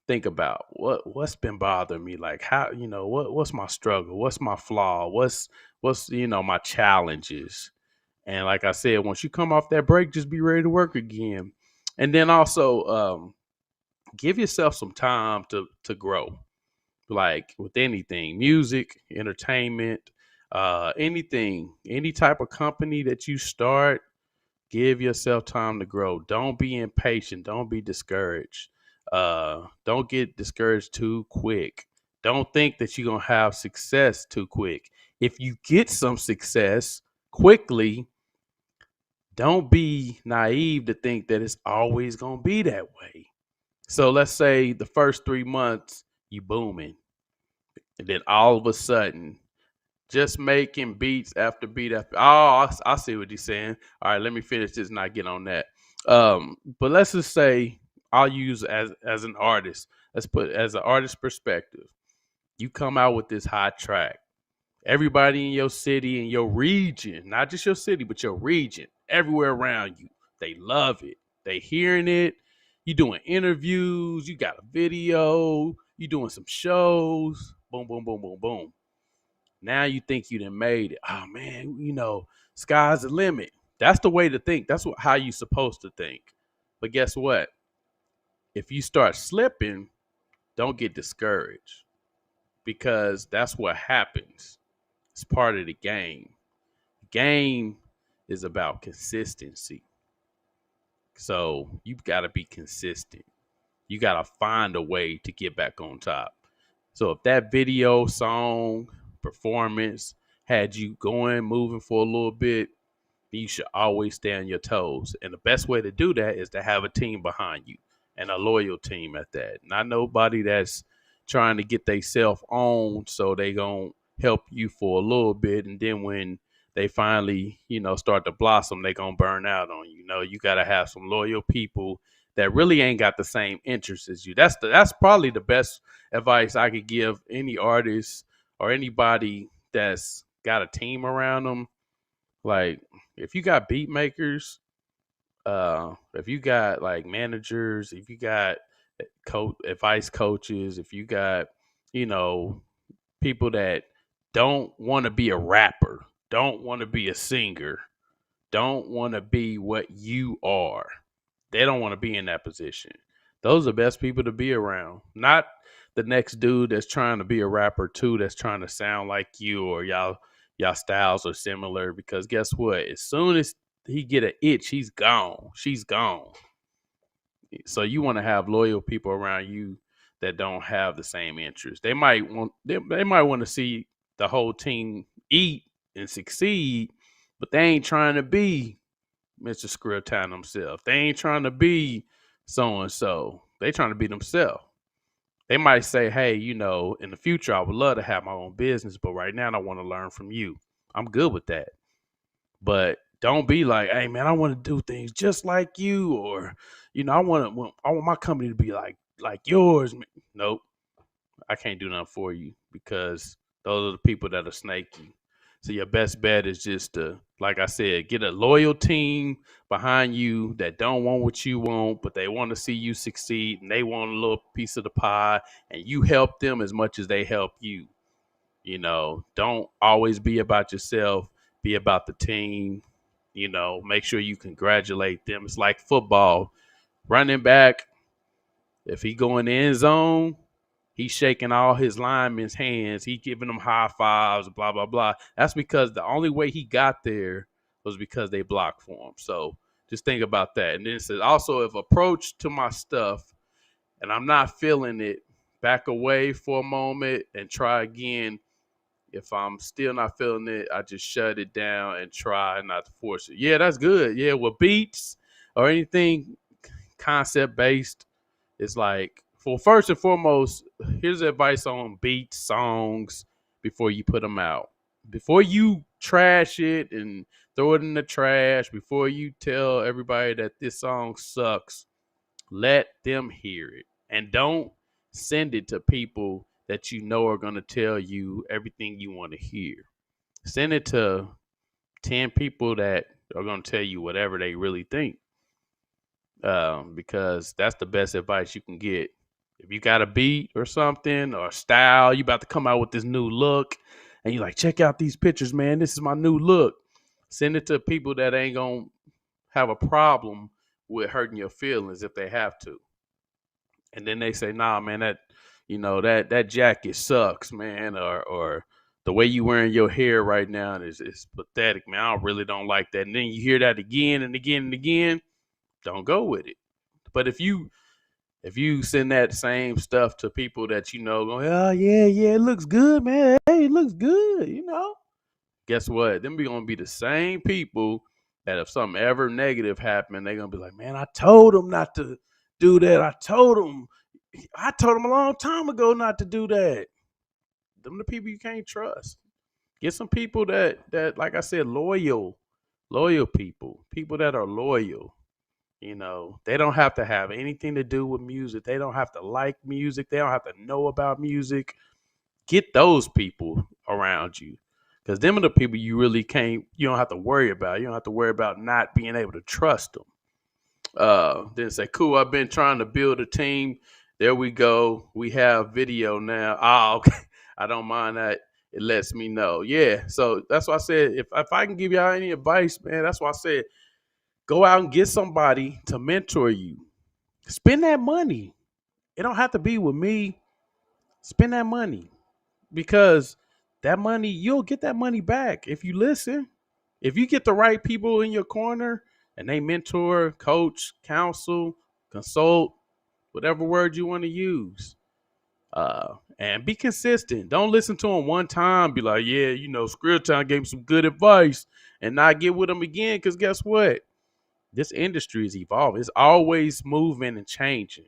think about what's been bothering me, like how what's my struggle, what's my flaw, what's my challenges. And like I said, once you come off that break, just be ready to work again. And then also give yourself some time to grow. Like with anything, music, entertainment, anything, any type of company that you start, give yourself time to grow. Don't be impatient. Don't be discouraged. Don't get discouraged too quick. Don't think that you're going to have success too quick. If you get some success quickly, don't be naive to think that it's always going to be that way. So let's say the first 3 months you booming, and then all of a sudden, just making beats after beat after. Oh, I see what he's saying. All right, let me finish this and I get on that. But let's just say I'll use as an artist. Let's put as an artist perspective. You come out with this hot track. Everybody in your city and your region, not just your city, but your region, everywhere around you, they love it. They hearing it. You doing interviews. You got a video. You doing some shows. Boom, boom, boom, boom, boom. Now you think you done made it. Oh man, sky's the limit. That's the way to think. That's how you supposed to think. But guess what? If you start slipping, don't get discouraged because that's what happens. It's part of the game. The game is about consistency. So you've got to be consistent. You got to find a way to get back on top. So if that video, song, performance had you going, moving for a little bit, you should always stay on your toes. And the best way to do that is to have a team behind you and a loyal team at that. Not nobody that's trying to get themselves on so they going to help you for a little bit. And then when they finally, start to blossom, they gonna burn out on you. You gotta have some loyal people that really ain't got the same interests as you. That's probably the best advice I could give any artist or anybody that's got a team around them. Like, if you got beat makers, if you got like managers, if you got advice coaches, if you got, you know, people that don't want to be a rapper, don't want to be a singer, don't want to be what you are. They don't want to be in that position. Those are the best people to be around. Not the next dude that's trying to be a rapper too, that's trying to sound like you, or y'all styles are similar. Because guess what? As soon as he get an itch, he's gone. She's gone. So you want to have loyal people around you that don't have the same interests. They might want to see the whole team eat and succeed, but they ain't trying to be Mr. Scrilltown himself. They ain't trying to be so and so. They trying to be themselves. They might say, hey, in the future I would love to have my own business, but right now I want to learn from you. I'm good with that. But don't be like, hey man, I want to do things just like you, or I want my company to be like yours. Nope, I can't do nothing for you, because those are the people that are snaky. So your best bet is just to, like I said, get a loyal team behind you that don't want what you want, but they want to see you succeed, and they want a little piece of the pie, and you help them as much as they help you. Don't always be about yourself. Be about the team. Make sure you congratulate them. It's like football. Running back, if he go in the end zone, he's shaking all his linemen's hands. He giving them high fives, blah, blah, blah. That's because the only way he got there was because they blocked for him. So just think about that. And then it says, also, if approach to my stuff and I'm not feeling it, back away for a moment and try again. If I'm still not feeling it, I just shut it down and try not to force it. Yeah, that's good. Yeah, with beats or anything concept based, it's like, for first and foremost, here's advice on beats, songs before you put them out. Before you trash it and throw it in the trash, before you tell everybody that this song sucks, let them hear it. And don't send it to people that you know are going to tell you everything you want to hear. Send it to 10 people that are going to tell you whatever they really think. Because that's the best advice you can get. If you got a beat or something or style, you about to come out with this new look, and you're like, check out these pictures, man. This is my new look. Send it to people that ain't going to have a problem with hurting your feelings if they have to. And then they say, nah, man, that jacket sucks, man, or the way you wearing your hair right now is pathetic, man. I really don't like that. And then you hear that again and again and again, don't go with it. But if you send that same stuff to people that go, oh yeah, it looks good, man. Hey, it looks good, Guess what? Them be gonna be the same people that if something ever negative happened, they're gonna be like, man, I told them not to do that. I told them a long time ago not to do that. Them the people you can't trust. Get some people that like I said, loyal people that are loyal. They don't have to have anything to do with music. They don't have to like music. They don't have to know about music. Get those people around you, because them are the people you don't have to worry about. You don't have to worry about not being able to trust them. Then say, cool, I've been trying to build a team. There we go. We have video now. Oh, okay. I don't mind that. It lets me know. Yeah. So that's why I said, if I can give y'all any advice, man, that's why I said, go out and get somebody to mentor you. Spend that money. It don't have to be with me. Spend that money, because that money, you'll get that money back if you listen. If you get the right people in your corner and they mentor, coach, counsel, consult, whatever word you want to use. And be consistent. Don't listen to them one time. Be like, yeah, Scrilltown gave me some good advice, and not get with them again. Because guess what? This industry is evolving. It's always moving and changing.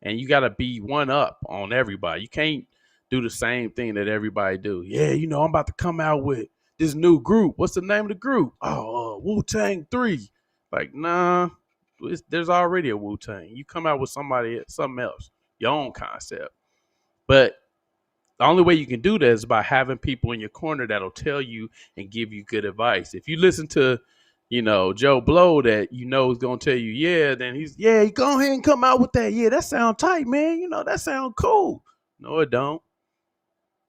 And you got to be one up on everybody. You can't do the same thing that everybody do. Yeah, I'm about to come out with this new group. What's the name of the group? Oh, Wu-Tang 3. Like, nah, there's already a Wu-Tang. You come out with something else, your own concept. But the only way you can do that is by having people in your corner that'll tell you and give you good advice. If you listen to, Joe Blow that is gonna tell you, yeah, then you go ahead and come out with that. Yeah, that sound tight, man. That sound cool. No, it don't.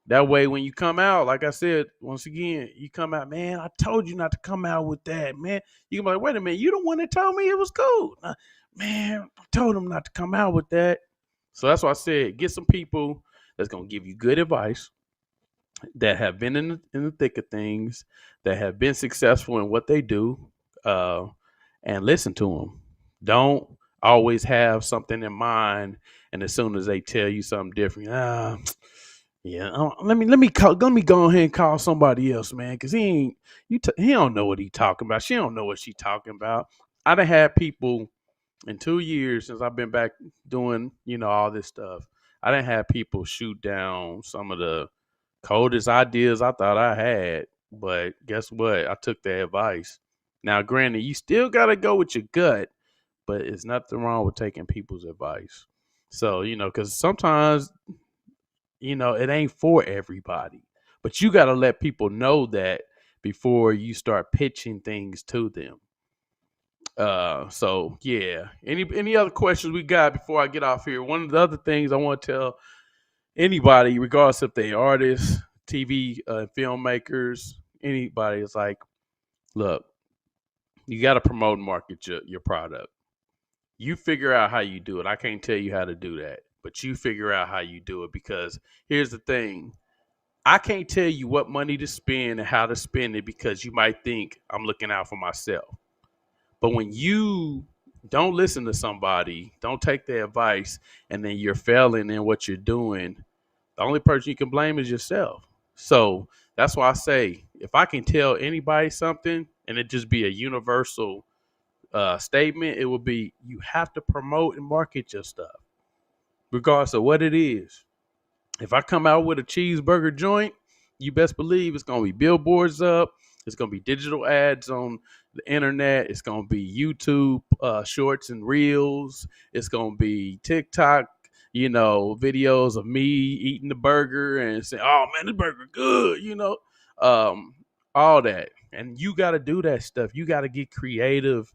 That way, when you come out, like I said, once again, you come out, man, I told you not to come out with that, man. You can be like, wait a minute, you the one that told me it was cool. Man, I told him not to come out with that. So that's why I said, get some people that's going to give you good advice, that have been in the thick of things, that have been successful in what they do, and listen to them. Don't always have something in mind, and as soon as they tell you something different, let me go ahead and call somebody else, man, because he don't know what he talking about. She don't know what she talking about. I done had people in 2 years since I've been back doing, all this stuff. I done had people shoot down some of the coldest ideas I thought I had, but guess what? I took their advice. Now, granted, you still got to go with your gut, but it's nothing wrong with taking people's advice. So, because sometimes, it ain't for everybody, but you got to let people know that before you start pitching things to them. So yeah. Any other questions we got before I get off here? One of the other things I want to tell anybody, regardless if they artists, TV, filmmakers, anybody, is like, look, you got to promote and market your product. You figure out how you do it. I can't tell you how to do that, but you figure out how you do it, because here's the thing. I can't tell you what money to spend and how to spend it, because you might think I'm looking out for myself. But when you don't listen to somebody, don't take their advice, and then you're failing in what you're doing, the only person you can blame is yourself. So that's why I say, if I can tell anybody something and it just be a universal statement, it would be, you have to promote and market your stuff, regardless of what it is. If I come out with a cheeseburger joint, you best believe it's going to be billboards up. It's going to be digital ads on the internet. It's going to be YouTube shorts and reels. It's going to be TikTok, videos of me eating the burger and saying, oh, man, this burger good, all that. And you got to do that stuff. You got to get creative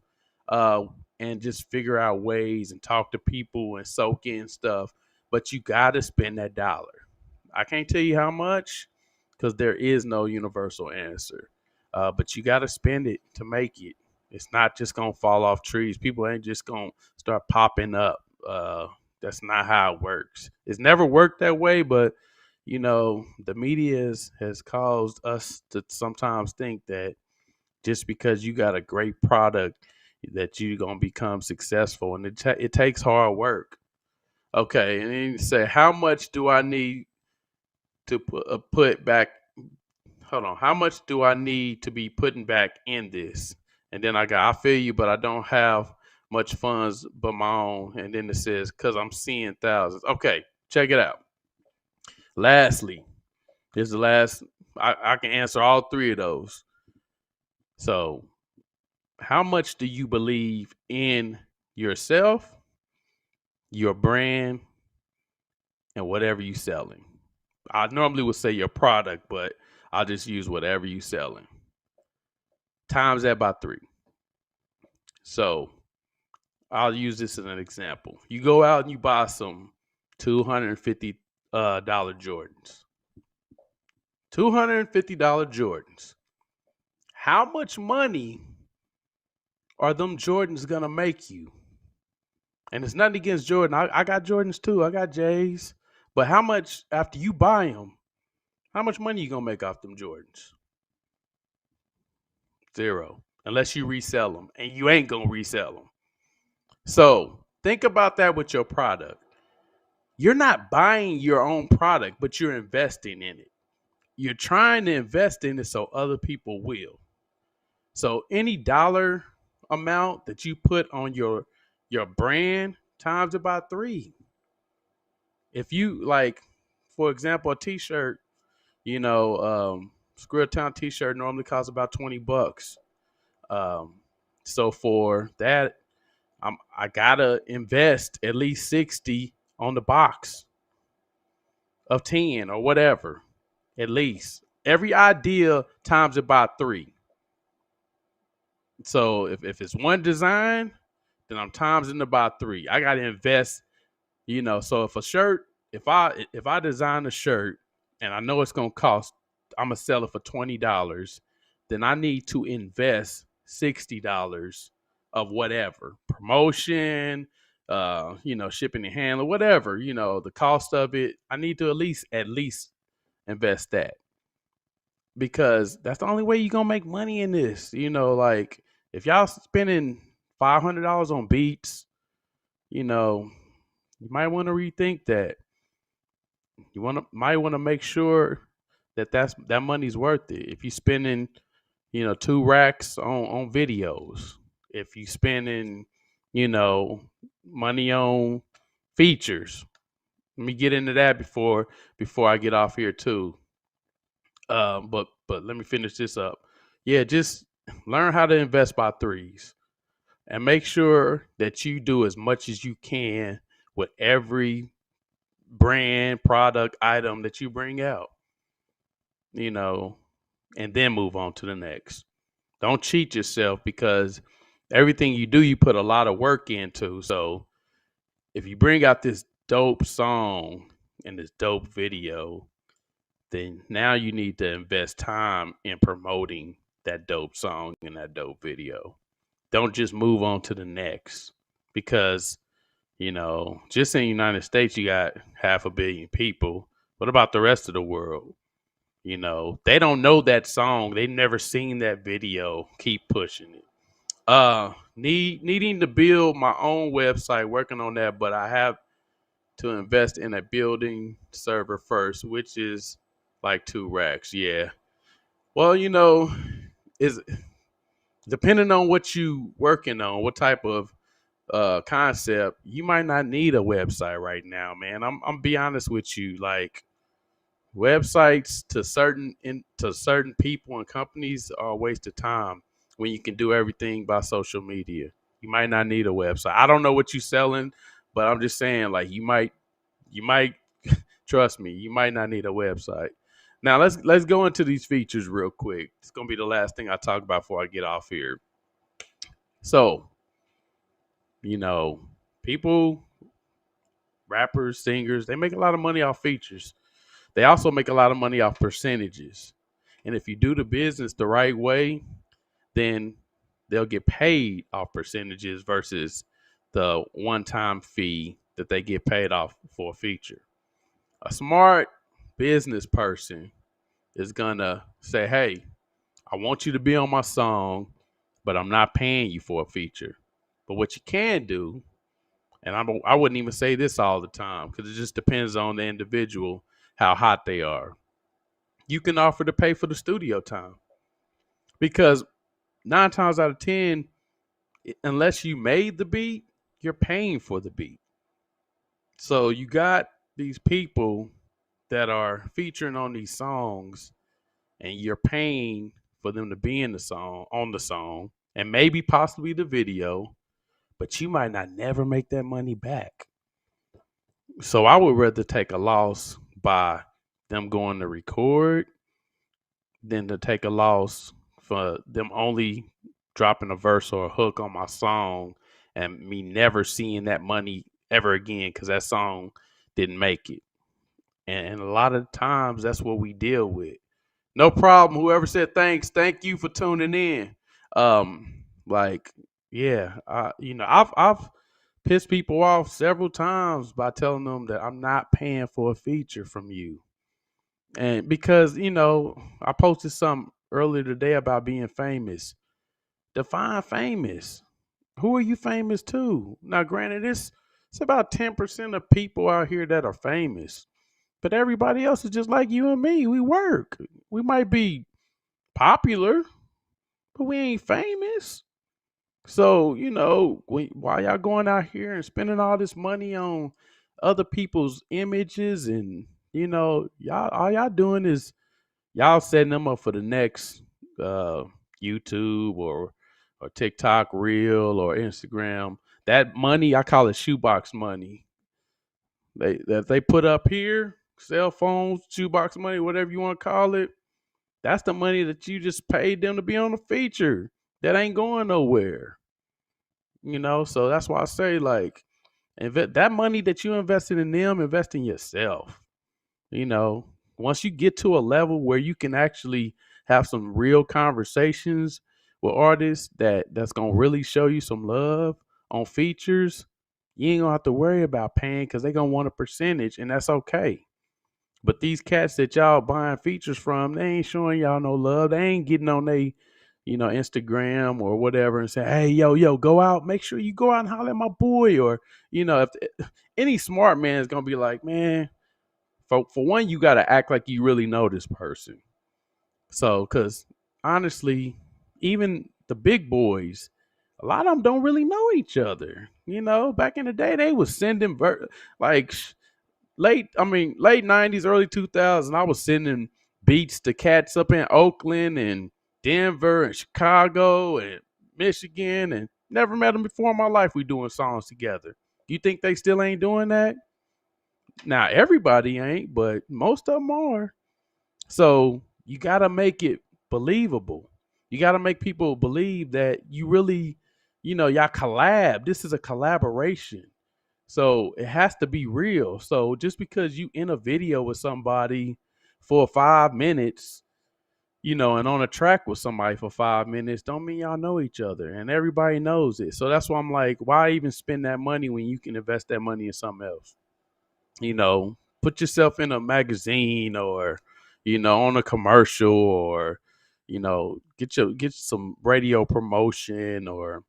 and just figure out ways and talk to people and soak in stuff. But you got to spend that dollar. I can't tell you how much, because there is no universal answer. But you got to spend it to make it. It's not just going to fall off trees. People ain't just going to start popping up. That's not how it works. It's never worked that way, but, the media has caused us to sometimes think that just because you got a great product that you're going to become successful. And it takes hard work. Okay, and then you say, how much do I need to put back? Hold on. How much do I need to be putting back in this? And then I feel you, but I don't have much funds but my own. And then it says, because I'm seeing thousands. Okay, check it out. Lastly, here's the last. I can answer all three of those. So, how much do you believe in yourself, your brand, and whatever you're selling? I normally would say your product, but I'll just use whatever you're selling. Times that by 3. So I'll use this as an example. You go out and you buy some $250 Jordans. $250 Jordans. How much money are them Jordans gonna make you? And it's nothing against Jordan. I got Jordans too. I got J's. But how much, after you buy them, how much money you gonna make off them Jordans? 0. Unless you resell them, and you ain't gonna resell them. So think about that with your product. You're not buying your own product, but you're investing in it. You're trying to invest in it so other people will. So any dollar amount that you put on your brand, times it by 3. If you, like, for example, a t-shirt, Scrilltown t-shirt normally costs about $20. So for that, I gotta invest at least 60 on the box of 10 or whatever. At least every idea times it by 3. So if it's one design, then I'm timesing it by 3. I gotta invest, so if I design a shirt and I know it's gonna cost, I'm gonna sell it for $20, then I need to invest $60 of whatever promotion, shipping and handling, whatever, the cost of it. I need to at least invest that, because that's the only way you're gonna make money in this. Like if y'all spending $500 on beats, you might want to rethink that. Might want to make sure that money's worth it. If you spending, 2 racks on videos, if you spending, money on features. Let me get into that before I get off here too. But let me finish this up. Yeah, just learn how to invest by threes, and make sure that you do as much as you can with every brand, product, item that you bring out, and then move on to the next. Don't cheat yourself, because everything you do, you put a lot of work into. So if you bring out this dope song and this dope video, then now you need to invest time in promoting that dope song and that dope video. Don't just move on to the next, because, just in the United States, you got 500 million people. What about the rest of the world? They don't know that song. They never seen that video. Keep pushing it. Needing to build my own website, working on that, but I have to invest in a building server first, which is like 2 racks. Yeah. Well, is depending on what you working on, what type of concept, you might not need a website right now, man. I'm be honest with you. Like, websites to certain people and companies are a waste of time when you can do everything by social media. You might not need a website. I don't know what you're selling, but I'm just saying, like, you might trust me, you might not need a website. Now let's go into these features real quick. It's gonna be the last thing I talk about before I get off here. So, people, rappers, singers, they make a lot of money off features. They also make a lot of money off percentages. And if you do the business the right way, then they'll get paid off percentages versus the one-time fee that they get paid off for a feature. A smart business person is going to say, hey, I want you to be on my song, but I'm not paying you for a feature. But what you can do, and I wouldn't even say this all the time, because it just depends on the individual, how hot they are. You can offer to pay for the studio time, because 9 times out of 10, unless you made the beat, you're paying for the beat. So you got these people that are featuring on these songs, and you're paying for them to be in the song, on the song, and maybe possibly the video, but you might not never make that money back. So I would rather take a loss by them going to record than to take a loss for them only dropping a verse or a hook on my song and me never seeing that money ever again, because that song didn't make it. And a lot of times that's what we deal with. No problem. Whoever said thanks, thank you for tuning in. Like, yeah, I've pissed people off several times by telling them that I'm not paying for a feature from you. And because, I posted something earlier today about being famous. Define famous. Who are you famous to? Now, granted, it's about 10% of people out here that are famous, but everybody else is just like you and me. We work. We might be popular, but we ain't famous. So, why y'all going out here and spending all this money on other people's images, and, y'all, all y'all doing is, y'all setting them up for the next uh, YouTube or TikTok reel or Instagram. That money, I call it shoebox money. They put up here, cell phones, shoebox money, whatever you want to call it. That's the money that you just paid them to be on the feature. That ain't going nowhere. So that's why I say, like, that money that you invested in them, invest in yourself. You know, once you get to a level where you can actually have some real conversations with artists that's gonna really show you some love on features, you ain't gonna have to worry about paying because they're gonna want a percentage, and that's okay. But these cats that y'all buying features from, they ain't showing y'all no love. They ain't getting on they, Instagram or whatever and say, hey, yo, go out. Make sure you go out and holler at my boy. Or, if any smart man is gonna be like, man, for one, you gotta act like you really know this person. So, because honestly, even the big boys, a lot of them don't really know each other. Back in the day, they was sending like late 90s, early 2000s, I was sending beats to cats up in Oakland and Denver and Chicago and Michigan, and never met them before in my life. We doing songs together. You think they still ain't doing that? Now, everybody ain't, but most of them are. So you got to make it believable. You got to make people believe that you really, y'all collab. This is a collaboration. So it has to be real. So just because you in a video with somebody for 5 minutes, and on a track with somebody for 5 minutes, don't mean y'all know each other. And everybody knows it. So that's why I'm like, why even spend that money when you can invest that money in something else? Put yourself in a magazine or, on a commercial or, get some radio promotion or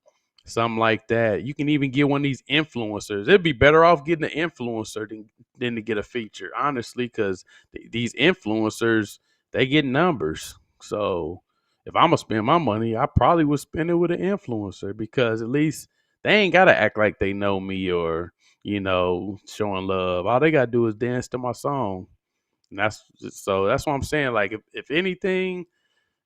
something like that. You can even get one of these influencers. It'd be better off getting an influencer than to get a feature, honestly, because these influencers, they get numbers. So if I'm gonna spend my money, I probably would spend it with an influencer because at least they ain't gotta act like they know me or showing love. All they gotta do is dance to my song. And that's what I'm saying. Like if anything,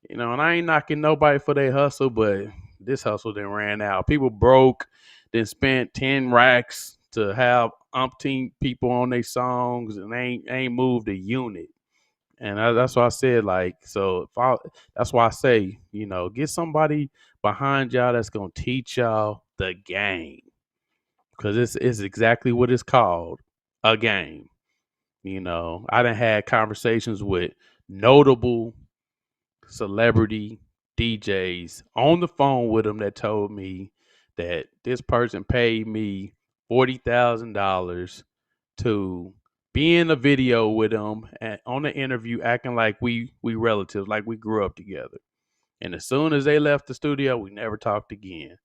and I ain't knocking nobody for their hustle, but this hustle then ran out. People broke, then spent 10 racks to have umpteen people on their songs and ain't moved a unit. And that's why I said, like, that's why I say, get somebody behind y'all that's gonna teach y'all the game. Because it's exactly what it's called, a game. I done had conversations with notable celebrity DJs on the phone with them that told me that this person paid me $40,000 to be in a video with them on the interview, acting like we relatives, like we grew up together. And as soon as they left the studio, we never talked again.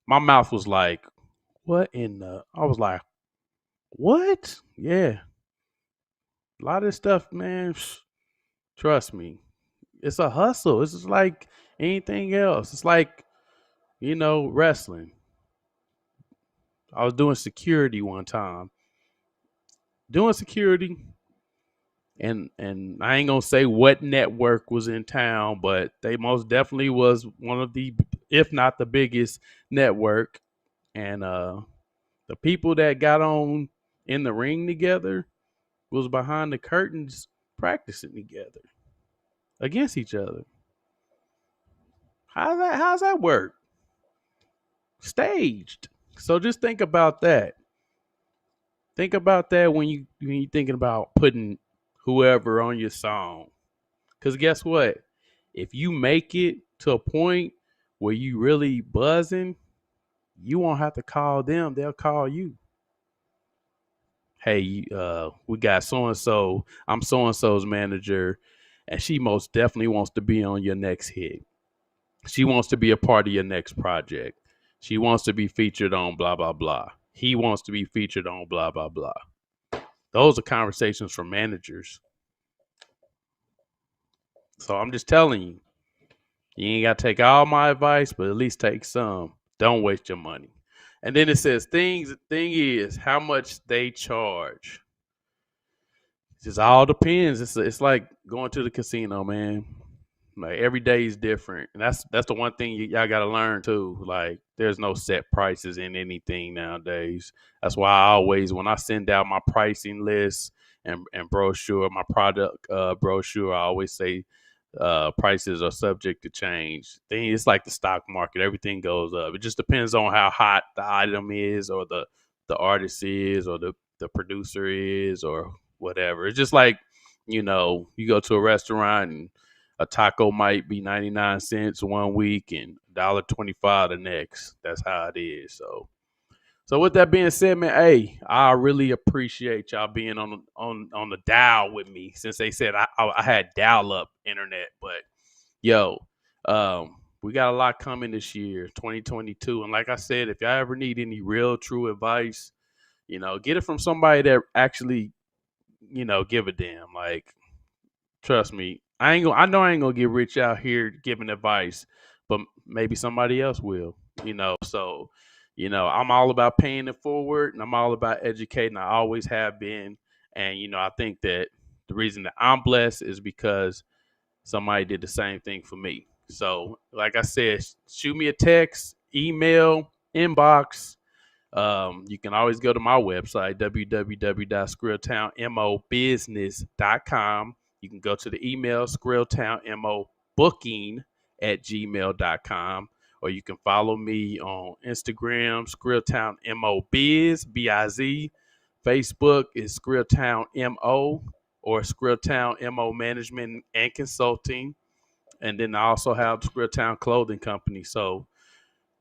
My mouth was like, what in the? I was like, what? Yeah. A lot of this stuff, man, trust me, it's a hustle. It's just like anything else. It's like, wrestling. I was doing security one time. Doing security, and I ain't gonna say what network was in town, but they most definitely was one of the, if not the biggest network. And the people that got on in the ring together was behind the curtains practicing together against each other. How's that work? Staged. So just think about that. Think about that when you thinking about putting whoever on your song. Cause guess what? If you make it to a point where you really buzzing, you won't have to call them, they'll call you. Hey, we got so and so. I'm so and so's manager, and she most definitely wants to be on your next hit. She wants to be a part of your next project. She wants to be featured on blah, blah, blah. He wants to be featured on blah, blah, blah. Those are conversations for managers. So I'm just telling you, you ain't got to take all my advice, but at least take some. Don't waste your money. And then it says thing is how much they charge. just all depends. It's like going to the casino, man. Like every day is different, and that's the one thing y'all got to learn too. Like there's no set prices in anything nowadays. That's why I always, when I send out my pricing list and brochure, my product brochure, I always say prices are subject to change. It's like the stock market; everything goes up. It just depends on how hot the item is, or the artist is, or the producer is, or whatever. It's just like, you go to a restaurant and a taco might be 99 cents one week and $1.25 the next. That's how it is. So with that being said, man, hey, I really appreciate y'all being on the dial with me, since they said I had dial up internet. But yo, we got a lot coming this year, 2022. And like I said, if y'all ever need any real true advice, get it from somebody that actually, give a damn. Like, trust me, I know I ain't gonna get rich out here giving advice, but maybe somebody else will. So I'm all about paying it forward, and I'm all about educating. I always have been, and I think that the reason that I'm blessed is because somebody did the same thing for me. So, like I said, shoot me a text, email, inbox. You can always go to my website, www.scrilltownmobusiness.com. You can go to the email, scrilltownmobooking@gmail.com, or you can follow me on Instagram, scrilltownmobiz, B-I-Z. Facebook is scrilltownmo, or scrilltownmo management and consulting. And then I also have Scrilltown Clothing Company. So,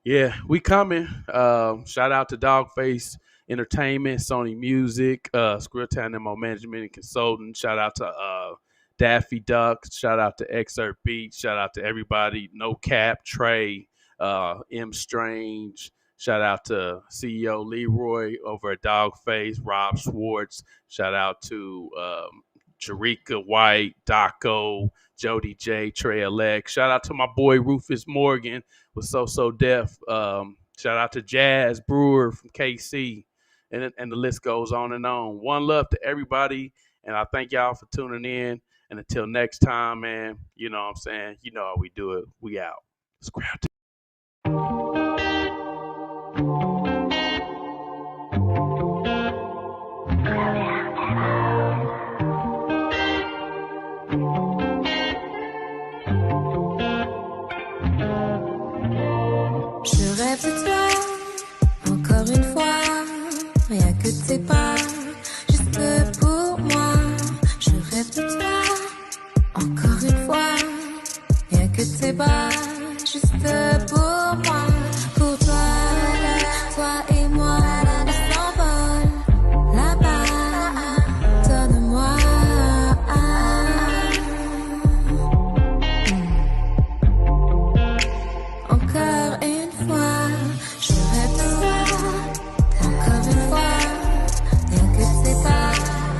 yeah, we coming. Shout out to Dogface Entertainment, Sony Music, Scrilltown MO Management and Consulting. Shout out to Daffy Duck. Shout out to Excerpt Beats. Shout out to everybody. No Cap, Trey, M Strange. Shout out to CEO Leroy over at Dogface, Rob Schwartz. Shout out to Jarika White, Daco, Jody J, Trey Alex. Shout out to my boy Rufus Morgan with So Deaf. Shout out to Jazz Brewer from KC, and the list goes on and on. One love to everybody, and I thank y'all for tuning in. And until next time, man, you know what I'm saying? You know how we do it. We out. Scrap.